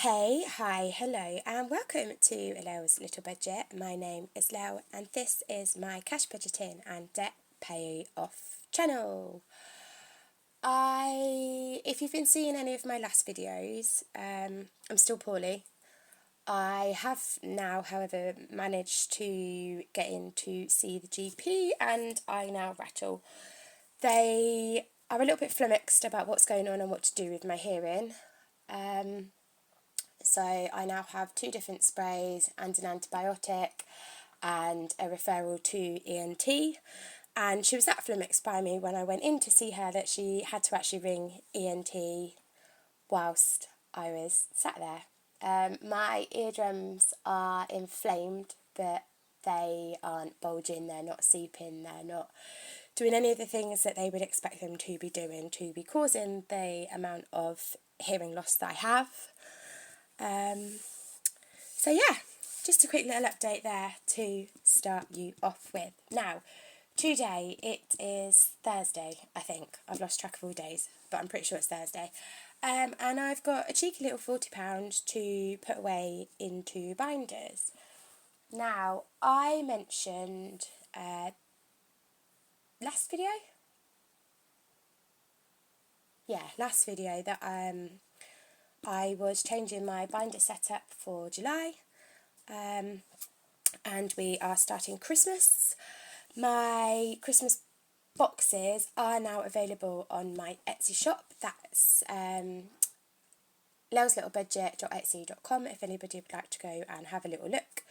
Hey, hi, hello, and welcome to Elle's Little Budget. My name is Lel, and this is my cash budgeting and debt pay off channel. If you've been seeing any of my last videos, I'm still poorly. I have now, however, managed to get in to see the GP, and I now rattle. They are a little bit flummoxed about what's going on and what to do with my hearing. So I now have 2 different sprays and an antibiotic and a referral to ENT. And she was that flummoxed by me when I went in to see her that she had to actually ring ENT whilst I was sat there. My eardrums are inflamed, but they aren't bulging, they're not seeping, they're not doing any of the things that they would expect them to be doing to be causing the amount of hearing loss that I have. So yeah, just a quick little update there to start you off with. Now, today it is Thursday, I think. I've lost track of all days, but I'm pretty sure it's Thursday. And I've got a cheeky little £40 to put away into binders. Now, I mentioned last video? Yeah, last video that I was changing my binder setup for July. And we are starting Christmas. My Christmas boxes are now available on my Etsy shop. That's lelslittlebudget.etsy.com if anybody would like to go and have a little look.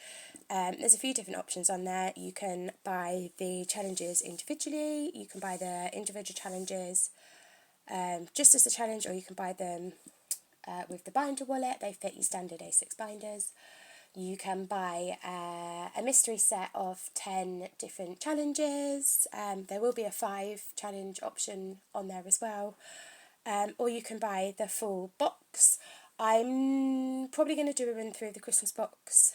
There's a few different options on there. You can buy the challenges individually, you can buy the individual challenges just as a challenge, or you can buy them with the binder wallet. They fit your standard A6 binders. You can buy a mystery set of 10 different challenges. There will be a 5 challenge option on there as well. Or you can buy the full box. I'm probably going to do a run through the Christmas box,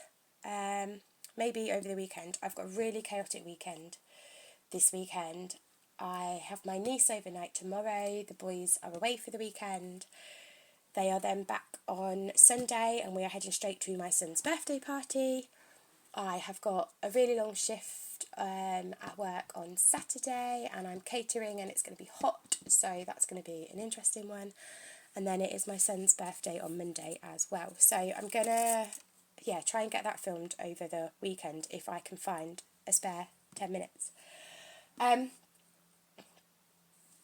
maybe over the weekend. I've got a really chaotic weekend this weekend. I have my niece overnight tomorrow. The boys are away for the weekend. They are then back on Sunday and we are heading straight to my son's birthday party. I have got a really long shift at work on Saturday and I'm catering and it's going to be hot, so that's going to be an interesting one. And then it is my son's birthday on Monday as well. So I'm going to try and get that filmed over the weekend if I can find a spare 10 minutes.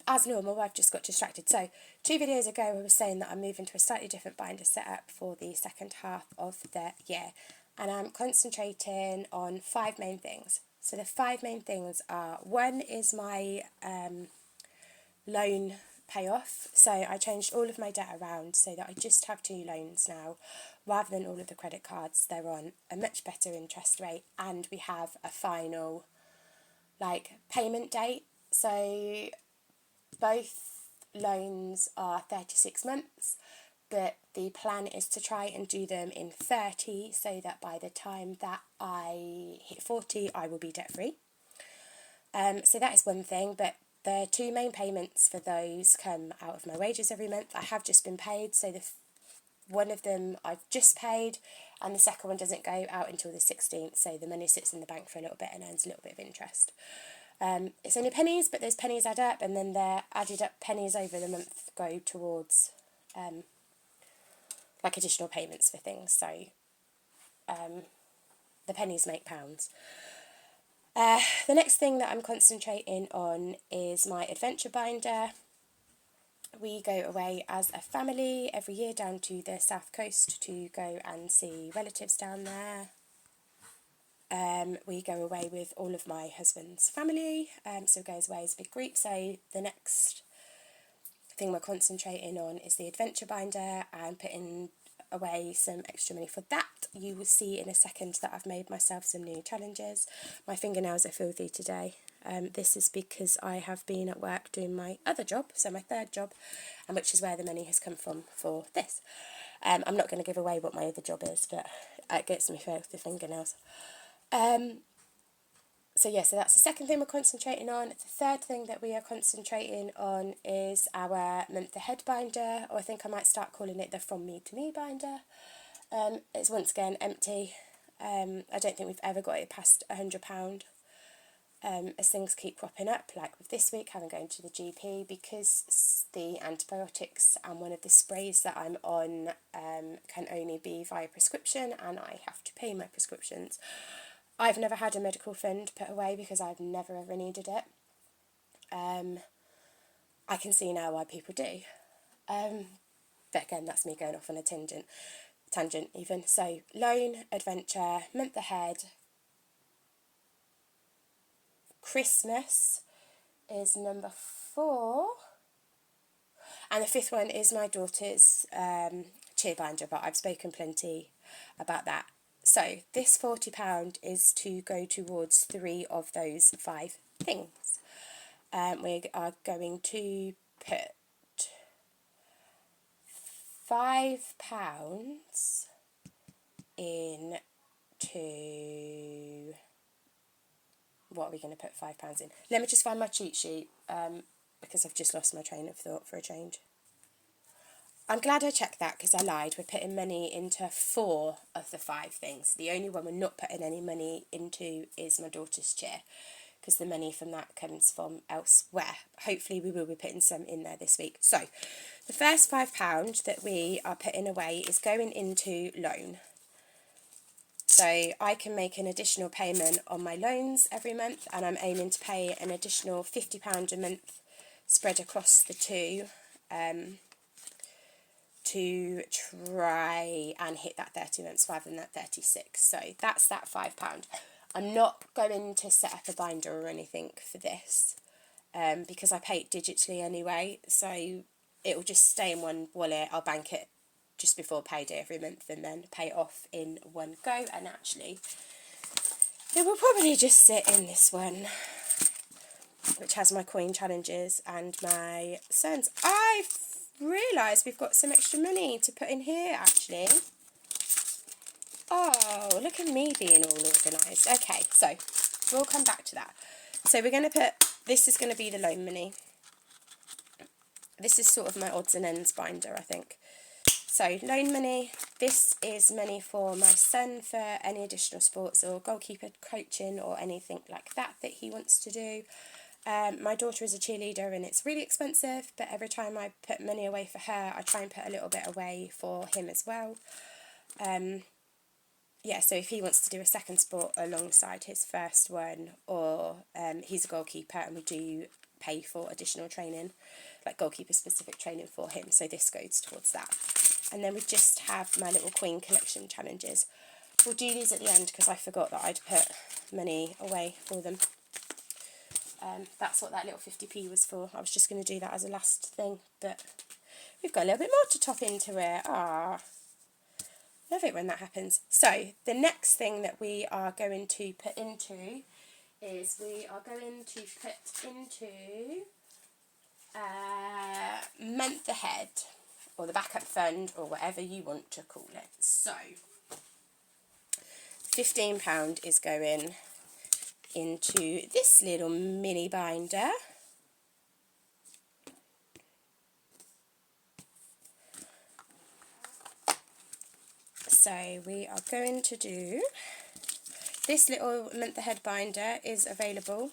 As normal, I've just got distracted. So 2 videos ago I was saying that I'm moving to a slightly different binder setup for the second half of the year. And I'm concentrating on 5 main things. So the 5 main things are, 1 is my loan payoff. So I changed all of my debt around so that I just have 2 loans now rather than all of the credit cards. They're on a much better interest rate and we have a final payment date. So both loans are 36 months, but the plan is to try and do them in 30 so that by the time that I hit 40, I will be debt free. So that is one thing, but the 2 main payments for those come out of my wages every month. I have just been paid, so one of them I've just paid, and the second one doesn't go out until the 16th, so the money sits in the bank for a little bit and earns a little bit of interest. It's only pennies, but those pennies add up, and then the added up pennies over the month go towards additional payments for things. So the pennies make pounds. The next thing that I'm concentrating on is my adventure binder. We go away as a family every year down to the south coast to go and see relatives down there. We go away with all of my husband's family, so it goes away as a big group. So the next thing we're concentrating on is the adventure binder and putting away some extra money for that. You will see in a second that I've made myself some new challenges. My fingernails are filthy today. This is because I have been at work doing my other job, so my third job, and which is where the money has come from for this. I'm not going to give away what my other job is, but it gets me filthy fingernails. so that's the second thing we're concentrating on. The third thing that we are concentrating on is our month ahead binder, or I think I might start calling it the From Me to Me binder. It's once again empty. I don't think we've ever got it past £100. As things keep cropping up, like with this week having going to the GP because the antibiotics and one of the sprays that I'm on can only be via prescription, and I have to pay my prescriptions. I've never had a medical fund put away because I've never ever needed it. I can see now why people do. But again, that's me going off on a tangent even. So, loan, adventure, month ahead, Christmas is number 4. And the 5th one is my daughter's cheer binder, but I've spoken plenty about that. So this £40 is to go towards 3 of those 5 things. We are going to put £5 into... What are we going to put £5 in? Let me just find my cheat sheet because I've just lost my train of thought for a change. I'm glad I checked that because I lied. We're putting money into 4 of the 5 things. The only one we're not putting any money into is my daughter's chair because the money from that comes from elsewhere. Hopefully we will be putting some in there this week. So the first £5 that we are putting away is going into loan. So I can make an additional payment on my loans every month, and I'm aiming to pay an additional £50 a month spread across the 2 to try and hit that 30 months rather than that 36. So that's that £5. I'm not going to set up a binder or anything for this because I pay it digitally anyway, so it will just stay in one wallet. I'll bank it just before payday every month and then pay it off in one go, and actually it will probably just sit in this one which has my coin challenges and my son's. I've realised we've got some extra money to put in here actually. Oh, look at me being all organised. Okay, so we'll come back to that. So we're going to put, this is going to be the loan money. This is sort of my odds and ends binder, I think. So, loan money, this is money for my son for any additional sports or goalkeeper coaching or anything like that that he wants to do. My daughter is a cheerleader and it's really expensive, but every time I put money away for her, I try and put a little bit away for him as well. Yeah, so if he wants to do a second sport alongside his first one, or he's a goalkeeper and we do pay for additional training, like goalkeeper specific training for him, so this goes towards that. And then we just have my little Queen collection challenges. We'll do these at the end because I forgot that I'd put money away for them. That's what that little 50p was for. I was just going to do that as a last thing, but we've got a little bit more to top into it. Ah, love it when that happens. So the next thing that we are going to put into is we are going to put into month ahead, or the backup fund, or whatever you want to call it. So £15 is going into this little mini binder. So we are going to do, this little month ahead binder is available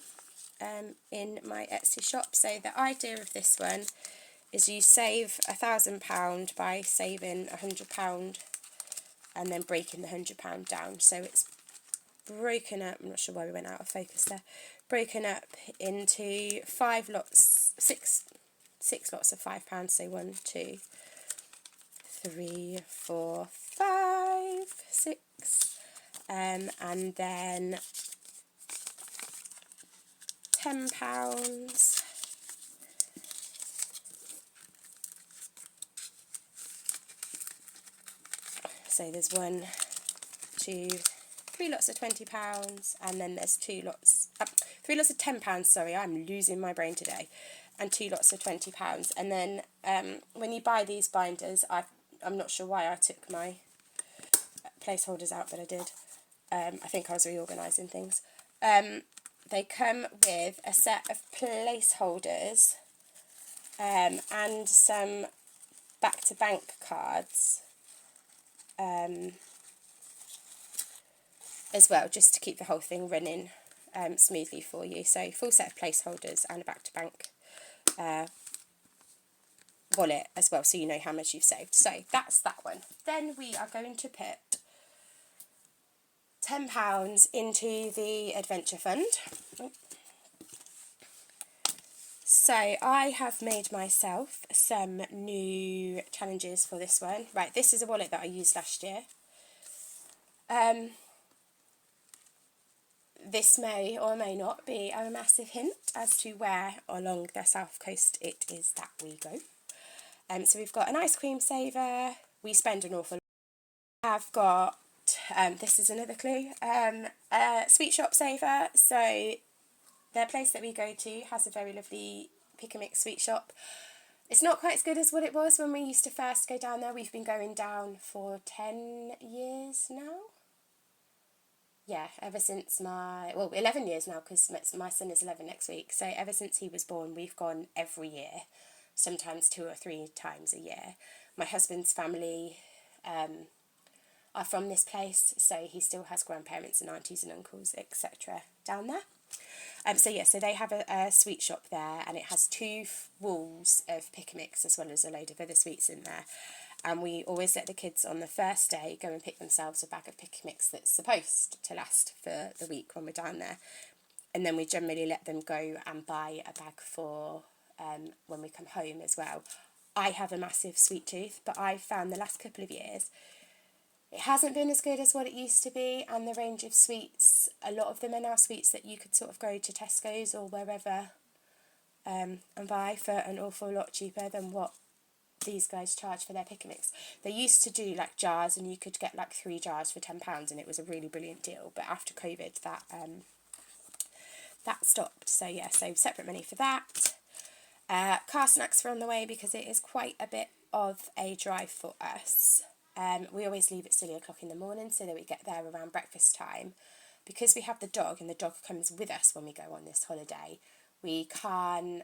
in my Etsy shop. So the idea of this one is you save £1,000 by saving £100 and then breaking the £100 down. So it's broken up, I'm not sure why we went out of focus there, broken up into 6 lots of £5. So 1, 2, 3, 4, 5, 6, and then £10. So there's 1, 2, 3 lots of £20, and then there's 3 lots of £10, sorry, I'm losing my brain today, and 2 lots of £20. And then when you buy these binders, I'm not sure why I took my placeholders out, but I did. I think I was reorganising things. they come with a set of placeholders and some back-to-bank cards as well, just to keep the whole thing running smoothly for you. So full set of placeholders and a back-to-bank wallet as well, so you know how much you've saved. So that's that one. Then we are going to put £10 into the adventure fund. So I have made myself some new challenges for this one. Right, this is a wallet that I used last year. This may or may not be a massive hint as to where along the south coast it is that we go. So we've got an ice cream saver. We spend an awful lot. I've got, this is another clue, a sweet shop saver. So the place that we go to has a very lovely pick and mix sweet shop. It's not quite as good as what it was when we used to first go down there. We've been going down for 10 years now. Yeah, ever since 11 years now, because my son is 11 next week. So ever since he was born, we've gone every year, sometimes 2 or 3 times a year. My husband's family are from this place, so he still has grandparents and aunties and uncles, etc. down there. So they have a sweet shop there, and it has 2 walls of pick and mix as well as a load of other sweets in there. And we always let the kids on the first day go and pick themselves a bag of pick and mix that's supposed to last for the week when we're down there. And then we generally let them go and buy a bag for when we come home as well. I have a massive sweet tooth, but I've found the last couple of years it hasn't been as good as what it used to be, and the range of sweets, a lot of them are now sweets that you could sort of go to Tesco's or wherever and buy for an awful lot cheaper than what these guys charge for their pick and mix. They used to do like jars, and you could get like 3 jars for £10, and it was a really brilliant deal. But after COVID, that stopped. So yeah, so separate money for that. Car snacks are on the way because it is quite a bit of a drive for us. We always leave at silly o'clock in the morning so that we get there around breakfast time. Because we have the dog and the dog comes with us when we go on this holiday, we can,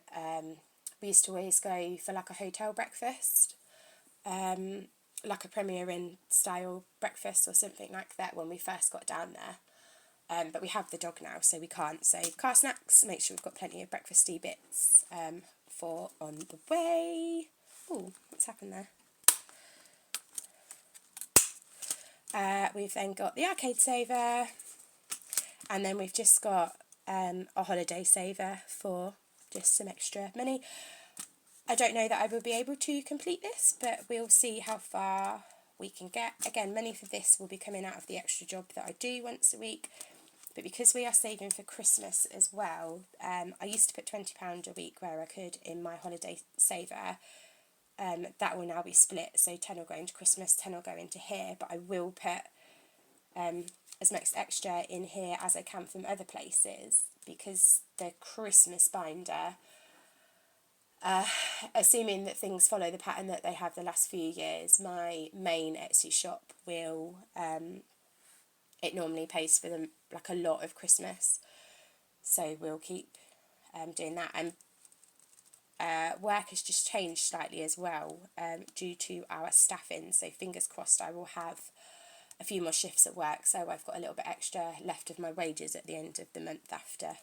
we used to always go for like a hotel breakfast, like a Premier Inn style breakfast or something like that when we first got down there. But we have the dog now, so we can't. So car snacks, make sure we've got plenty of breakfasty bits for on the way. Oh, what's happened there? We've then got the arcade saver, and then we've just got a holiday saver for just some extra money. I don't know that I will be able to complete this, but we'll see how far we can get. Again, money for this will be coming out of the extra job that I do once a week, but because we are saving for Christmas as well, I used to put £20 a week where I could in my holiday saver. That will now be split, so 10 will go into Christmas, 10 will go into here, but I will put as much extra in here as I can from other places, because the Christmas binder, assuming that things follow the pattern that they have the last few years, my main Etsy shop will, it normally pays for them like a lot of Christmas, so we'll keep doing that. And work has just changed slightly as well due to our staffing, so fingers crossed I will have a few more shifts at work, so I've got a little bit extra left of my wages at the end of the month after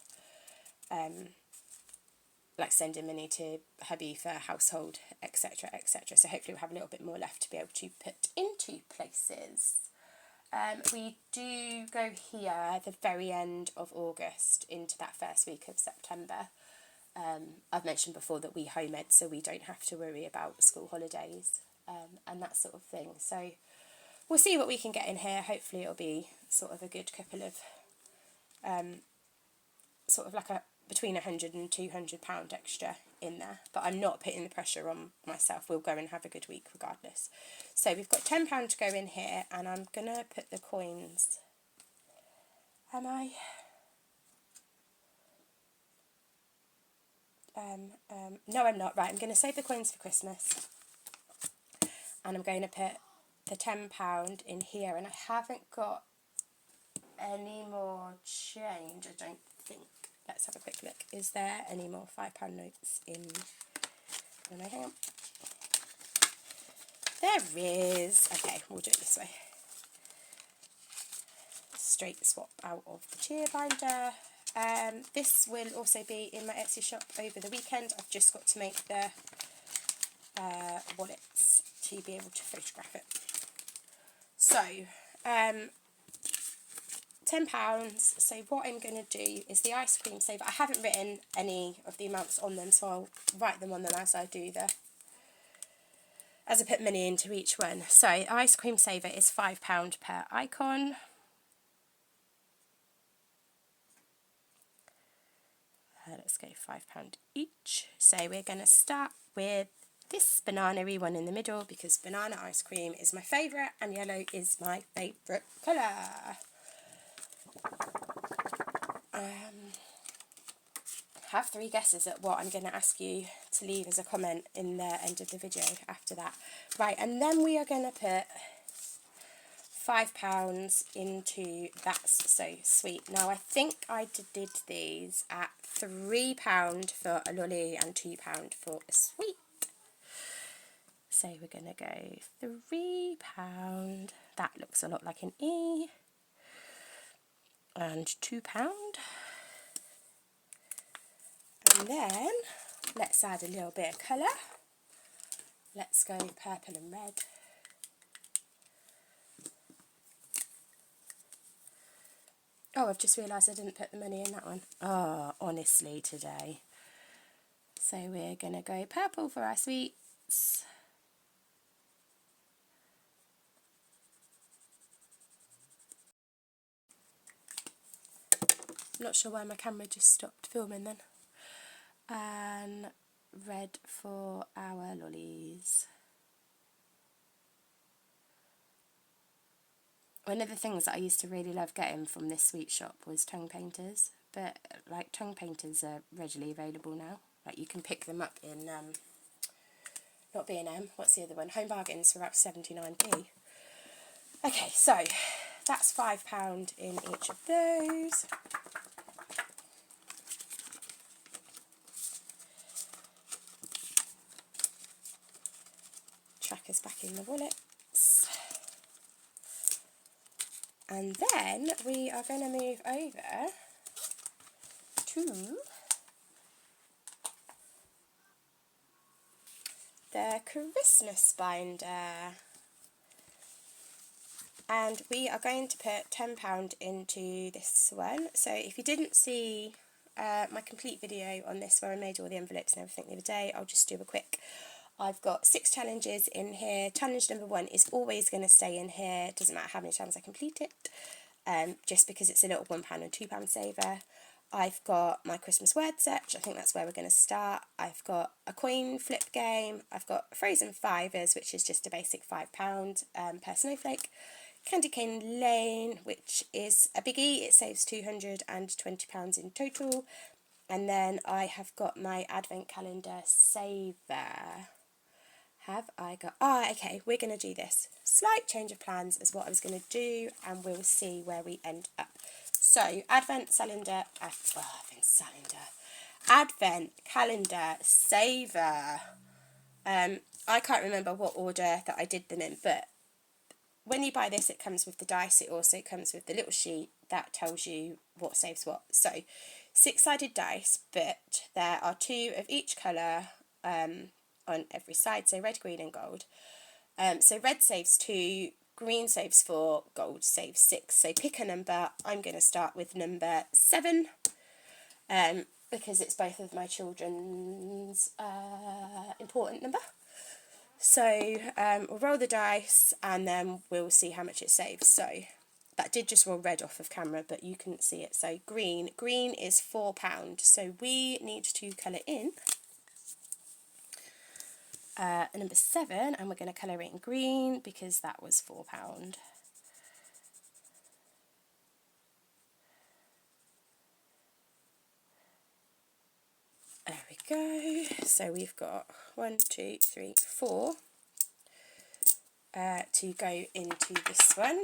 like sending money to hubby for household, etc, etc. So hopefully we'll have a little bit more left to be able to put into places. We do go here the very end of August into that first week of September. I've mentioned before that we home ed, so we don't have to worry about school holidays and that sort of thing. So we'll see what we can get in here. Hopefully it'll be sort of a good couple of, sort of like a between £100 and £200 extra in there. But I'm not putting the pressure on myself. We'll go and have a good week regardless. So we've got £10 to go in here, and I'm going to put the coins. Am I? No, I'm not. Right, I'm going to save the coins for Christmas. And I'm going to put the £10 in here, and I haven't got any more change, I don't think. let's have a quick look. Is there any more £5 notes in... Oh no, hang on. There is. Okay, we'll do it this way. Straight swap out of the cheer binder. This will also be in my Etsy shop over the weekend. I've just got to make the wallets to be able to photograph it. So, £10. So what I'm going to do is the ice cream saver. I haven't written any of the amounts on them, so I'll write them on them as I do as I put money into each one. So ice cream saver is £5 per icon. Let's go £5 each. So we're going to start with this banana-y one in the middle because banana ice cream is my favourite and yellow is my favourite colour. Have 3 guesses at what I'm going to ask you to leave as a comment in the end of the video after that. Right, and then we are going to put £5 into That's So Sweet. Now, I think I did these at £3 for a lolly and £2 for a sweet. So we're going to go £3. That looks a lot like an E. And £2. And then let's add a little bit of colour. Let's go purple and red. Oh, I've just realised I didn't put the money in that one. Oh, honestly, today. So we're going to go purple for our sweets. I'm not sure why my camera just stopped filming then. And red for our lollies. One of the things that I used to really love getting from this sweet shop was tongue painters, but like tongue painters are readily available now. Like you can pick them up in, not B&M, what's the other one? Home Bargains for about 79p. Okay, so that's £5 in each of those. Trackers back in the wallets. And then we are going to move over to the Christmas binder. And we are going to put £10 into this one. So if you didn't see my complete video on this where I made all the envelopes and everything the other day, I'll just do a quick. I've got 6 challenges in here. Challenge number 1 is always going to stay in here. It doesn't matter how many times I complete it, just because it's a little £1 and £2 saver. I've got my Christmas word search. I think that's where we're going to start. I've got a coin flip game. I've got Frozen Fivers, which is just a basic £5 per snowflake. Candy Cane Lane, which is a biggie. It saves £220 in total. And then I have got my advent calendar saver. Have I got... okay, we're going to do this. Slight change of plans is what I was going to do, and we'll see where we end up. So, advent calendar saver. I can't remember what order that I did them in, but when you buy this, it comes with the dice. It also comes with the little sheet that tells you what saves what. So, 6-sided dice, but there are 2 of each colour on every side, so red, green and gold. So red saves 2, green saves 4, gold saves 6. So pick a number. I'm going to start with number 7 because it's both of my children's important number. So we'll roll the dice and then we'll see how much it saves. So that did just roll red off of camera, but you couldn't see it. So green is £4. So we need to colour in number 7, and we're going to colour it in green because that was £4. There we go. So we've got 1, 2, 3, 4 to go into this one.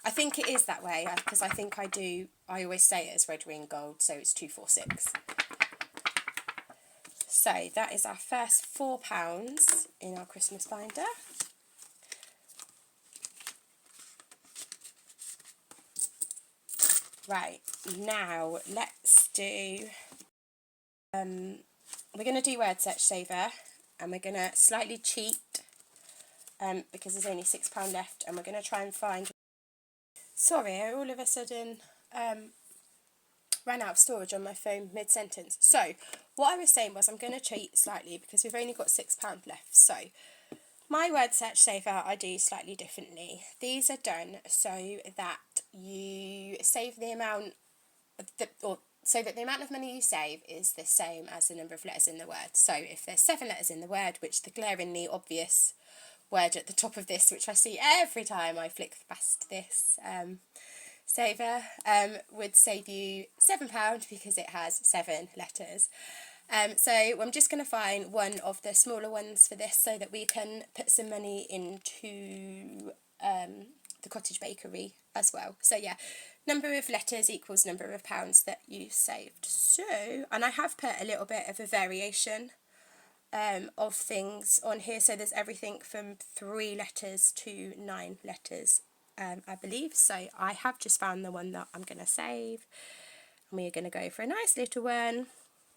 I think it is that way, because I think I always say it as red, green, gold, so it's 2, 4, 6. So that is our first £4 in our Christmas binder. Right, now let's do, we're going to do Word Search Saver, and we're going to slightly cheat, because there's only £6 left, and we're going to try and find, sorry, I all of a sudden ran out of storage on my phone mid-sentence. So, what I was saying was I'm going to cheat slightly, because we've only got £6 left. So, my Word Search Saver I do slightly differently. These are done so that you save the amount so that the amount of money you save is the same as the number of letters in the word. So if there's 7 letters in the word, which the glaringly obvious word at the top of this, which I see every time I flick past this saver, would save you £7 because it has 7 letters. So I'm just going to find one of the smaller ones for this so that we can put some money into the cottage bakery as well. So yeah, number of letters equals number of pounds that you saved. So, and I have put a little bit of a variation of things on here. So there's everything from 3 letters to 9 letters, I believe. So I have just found the one that I'm going to save. And we're going to go for a nice little one.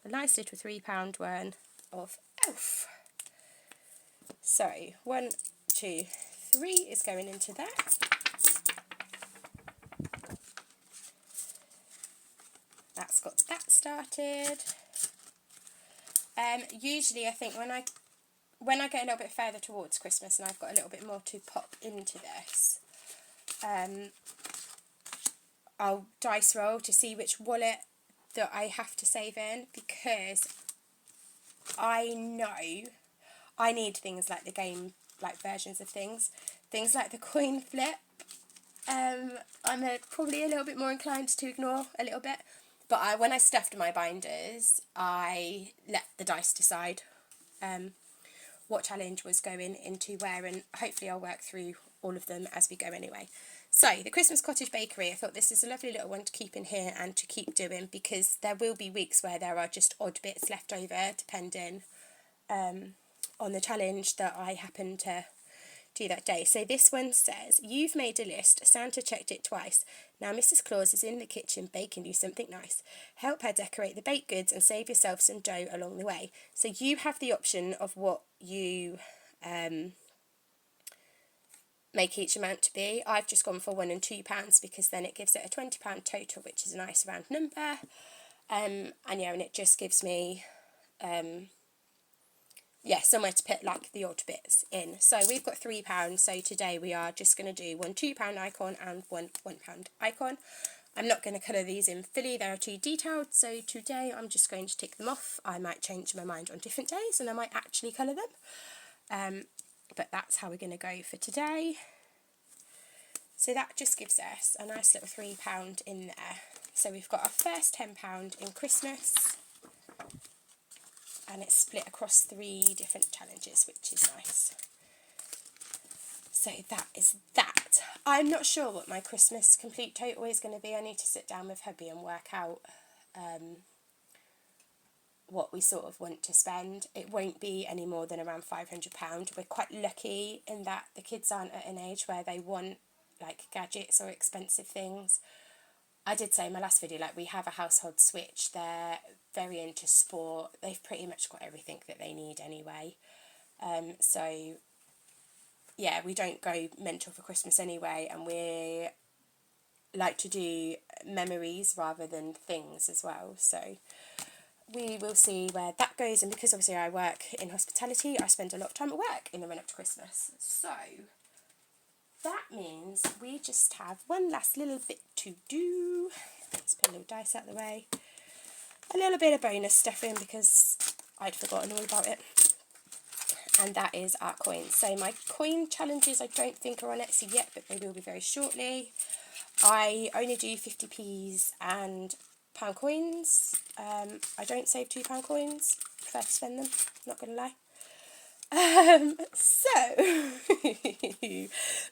A nice little £3 one of Elf. So 1, 2, 3 is going into that. That's got that started. Usually I think when I get a little bit further towards Christmas and I've got a little bit more to pop into this, I'll dice roll to see which wallet that I have to save in, because I know I need things like the game, like versions of things like the coin flip. I'm probably a little bit more inclined to ignore a little bit, but when I stuffed my binders, I let the dice decide what challenge was going into where, and hopefully I'll work through all of them as we go anyway. So, the Christmas Cottage Bakery, I thought this is a lovely little one to keep in here and to keep doing, because there will be weeks where there are just odd bits left over, depending on the challenge that I happen to do that day. So this one says, you've made a list, Santa checked it twice. Now Mrs. Claus is in the kitchen baking you something nice. Help her decorate the baked goods and save yourself some dough along the way. So you have the option of what you make each amount to be. I've just gone for £1 and £2 because then it gives it a £20 total, which is a nice round number. And it just gives me somewhere to put like the odd bits in. So we've got £3, so today we are just going to do one £2 icon and one £1 icon. I'm not going to colour these in fully, they are too detailed, so today I'm just going to tick them off. I might change my mind on different days and I might actually colour them, but that's how we're going to go for today. So that just gives us a nice little £3 in there. So we've got our first £10 in Christmas, and it's split across 3 different challenges, which is nice. So that is that. I'm not sure what my Christmas complete total is going to be. I need to sit down with hubby and work out what we sort of want to spend. It won't be any more than around £500. We're quite lucky in that the kids aren't at an age where they want like gadgets or expensive things. I did say in my last video, like, we have a household switch. They're very into sport. They've pretty much got everything that they need anyway. So, yeah, we don't go mental for Christmas anyway. And we like to do memories rather than things as well. So we will see where that goes. And because obviously I work in hospitality, I spend a lot of time at work in the run up to Christmas. So that means we just have one last little bit to do. Let's put a little dice out of the way. A little bit of bonus stuff in because I'd forgotten all about it. And that is our coins. So my coin challenges I don't think are on Etsy yet, but they will be very shortly. I only do 50p's and pound coins. I don't save £2 coins. Prefer to spend them, not going to lie. So,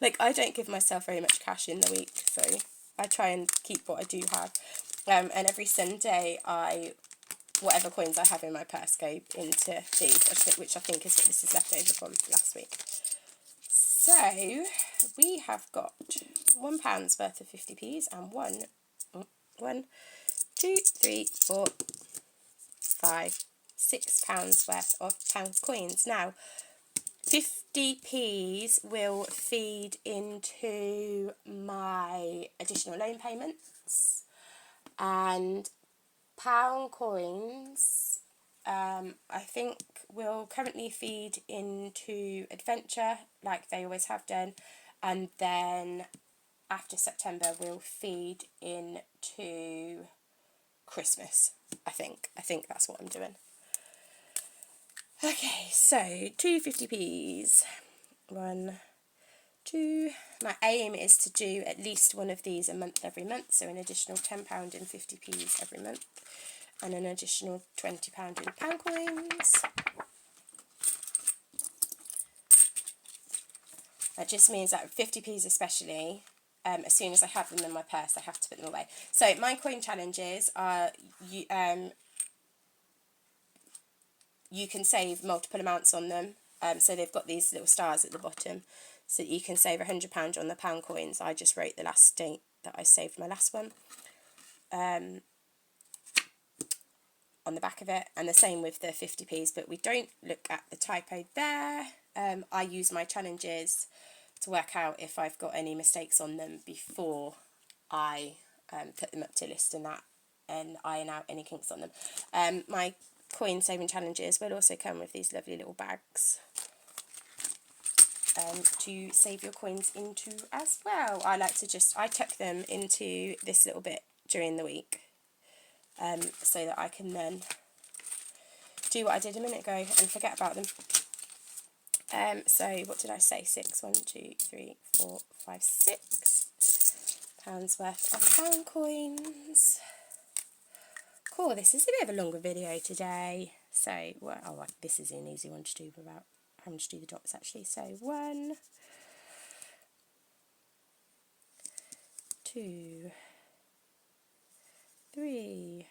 like, I don't give myself very much cash in the week, so I try and keep what I do have. And every Sunday, whatever coins I have in my purse go into these, which I think is what this is left over from last week. So, we have got £1 worth of 50p's and £6 worth of pound coins. Now, 50p's will feed into my additional loan payments, and pound coins I think will currently feed into Adventure like they always have done, and then after September will feed into Christmas. I think that's what I'm doing. Okay, so 250p's. 1, 2. My aim is to do at least one of these a month every month, so an additional £10 in 50p's every month, and an additional £20 in pound coins. That just means that 50p's especially, as soon as I have them in my purse, I have to put them away. So my coin challenges are, you can save multiple amounts on them. So they've got these little stars at the bottom, so you can save £100 on the pound coins. I just wrote the last date that I saved my last one on the back of it, and the same with the 50p's, but we don't look at the typo there. I use my challenges to work out if I've got any mistakes on them before I put them up to list and iron out any kinks on them. My coin saving challenges will also come with these lovely little bags to save your coins into as well. I tuck them into this little bit during the week, so that I can then do what I did a minute ago and forget about them. So what did I say? 6, 1, 2, 3, 4, 5, 6 pounds worth of pound coins. Cool, this is a bit of a longer video today. So, this is an easy one to do without having to do the dots actually. So 1, 2, 3,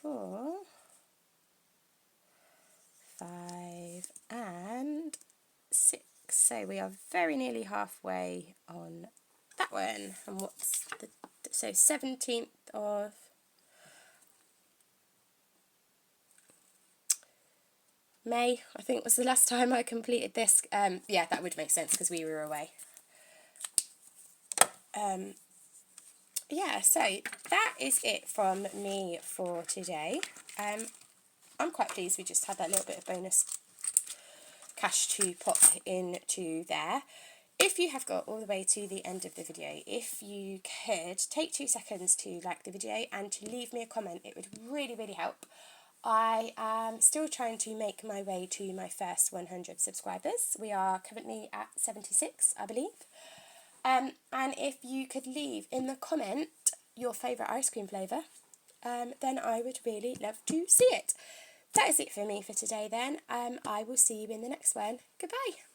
4, 5 and 6. So we are very nearly halfway on that one. And what's so 17th of May, I think, was the last time I completed this. Yeah, that would make sense because we were away. Yeah, so that is it from me for today. I'm quite pleased we just had that little bit of bonus cash to pop into there. If you have got all the way to the end of the video, if you could take 2 seconds to like the video and to leave me a comment, it would really, really help. I am still trying to make my way to my first 100 subscribers. We are currently at 76, I believe. And if you could leave in the comment your favourite ice cream flavour, then I would really love to see it. That is it for me for today then. I will see you in the next one. Goodbye.